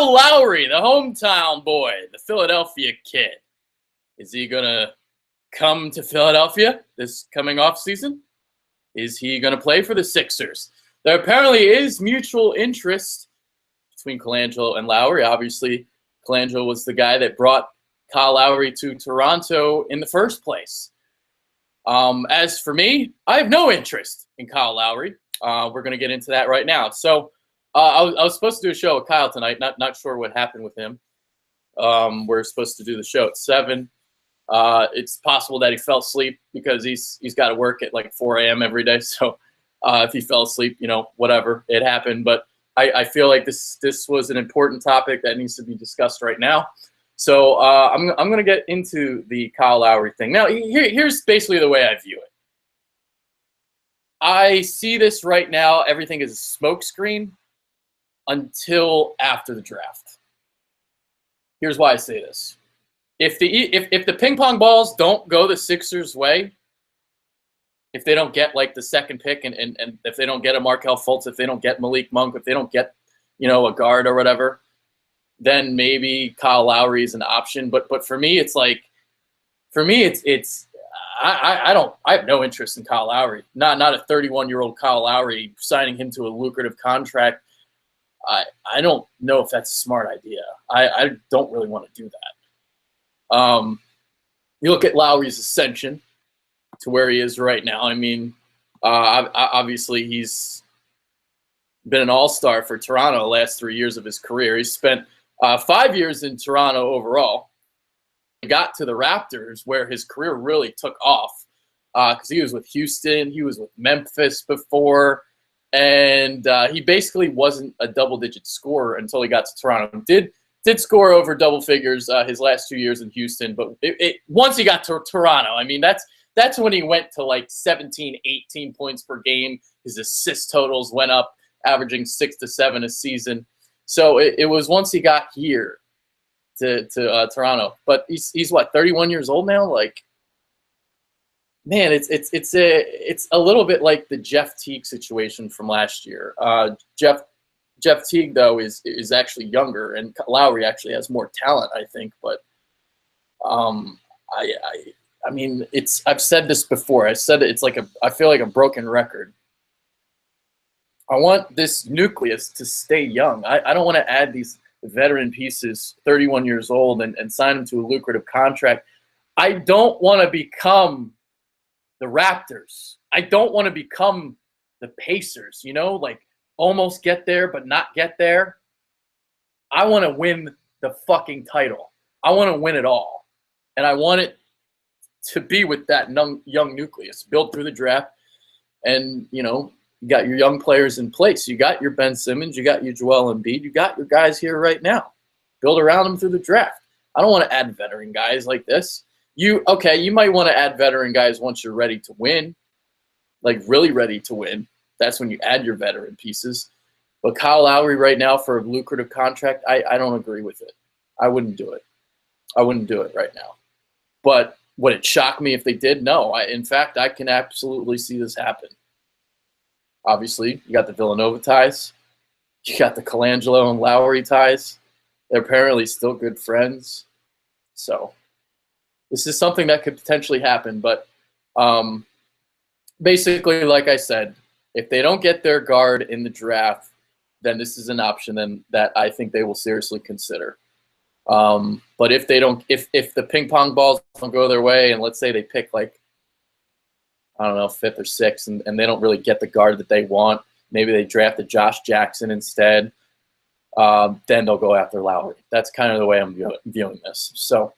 Kyle Lowry, the hometown boy, the Philadelphia kid. Is he going to come to Philadelphia this coming off season? Is he going to play for the Sixers? There apparently is mutual interest between Colangelo and Lowry. Obviously, Colangelo was the guy that brought Kyle Lowry to Toronto in the first place. As for me, I have no interest in Kyle Lowry. We're going to get into that right now. So I was supposed to do a show with Kyle tonight. Not sure what happened with him. We're supposed to do the show at 7. It's possible that he fell asleep because he's got to work at like 4 a.m. every day. So if he fell asleep, whatever, it happened. But I feel like this was an important topic that needs to be discussed right now. So I'm going to get into the Kyle Lowry thing. Now, here's basically the way I view it. I see this right now. Everything is a smokescreen until after the draft. Here's why I say this. If the ping pong balls don't go the Sixers' way, if they don't get like the second pick and if they don't get a Markelle Fultz, if they don't get Malik Monk, if they don't get, a guard or whatever, then maybe Kyle Lowry is an option. But for me, it's like, I have no interest in Kyle Lowry. Not a 31-year-old Kyle Lowry, signing him to a lucrative contract. I don't know if that's a smart idea. I don't really want to do that. You look at Lowry's ascension to where he is right now. I mean, obviously he's been an all-star for Toronto the last 3 years of his career. He spent 5 years in Toronto overall. He got to the Raptors where his career really took off because he was with Houston. He was with Memphis before. And he basically wasn't a double-digit scorer until he got to Toronto. Did score over double figures his last 2 years in Houston. But once he got to Toronto, I mean, that's when he went to like 17, 18 points per game. His assist totals went up, averaging 6 to 7 a season. So it was once he got here to Toronto. But he's what, 31 years old now? Like, man, it's a little bit like the Jeff Teague situation from last year. Jeff Teague, though, is actually younger, and Lowry actually has more talent, I think. But I mean, I've said this before. I said it's like I feel like a broken record. I want this nucleus to stay young. I don't want to add these veteran pieces, 31 years old, and sign them to a lucrative contract. I don't want to become the Raptors. I don't want to become the Pacers, like almost get there but not get there. I want to win the fucking title. I want to win it all. And I want it to be with that young nucleus built through the draft. And, you got your young players in place. You got your Ben Simmons. You got your Joel Embiid. You got your guys here right now. Build around them through the draft. I don't want to add veteran guys like this. You might want to add veteran guys once you're ready to win, like really ready to win. That's when you add your veteran pieces. But Kyle Lowry right now for a lucrative contract, I don't agree with it. I wouldn't do it. I wouldn't do it right now. But would it shock me if they did? No. In fact, I can absolutely see this happen. Obviously, you got the Villanova ties. You got the Colangelo and Lowry ties. They're apparently still good friends. So this is something that could potentially happen. But basically, like I said, if they don't get their guard in the draft, then this is an option that I think they will seriously consider. But if they don't, if the ping pong balls don't go their way, and let's say they pick like, I don't know, 5th or 6th, and they don't really get the guard that they want, maybe they drafted Josh Jackson instead, then they'll go after Lowry. That's kind of the way I'm viewing this. So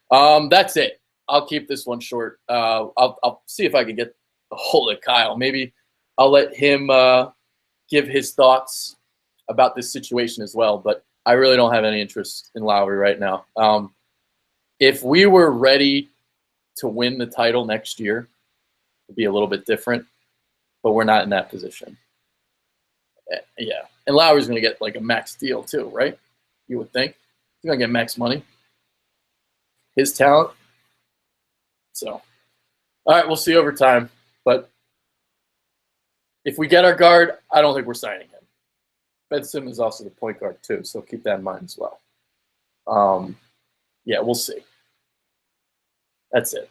that's it. I'll keep this one short. I'll see if I can get a hold of Kyle. Maybe I'll let him give his thoughts about this situation as well. But I really don't have any interest in Lowry right now. If we were ready to win the title next year, it'd be a little bit different. But we're not in that position. Yeah. And Lowry's going to get like a max deal too, right? You would think. He's going to get max money. His talent. So, all right, we'll see over time. But if we get our guard, I don't think we're signing him. Ben Simmons is also the point guard too, so keep that in mind as well. Yeah, we'll see. That's it.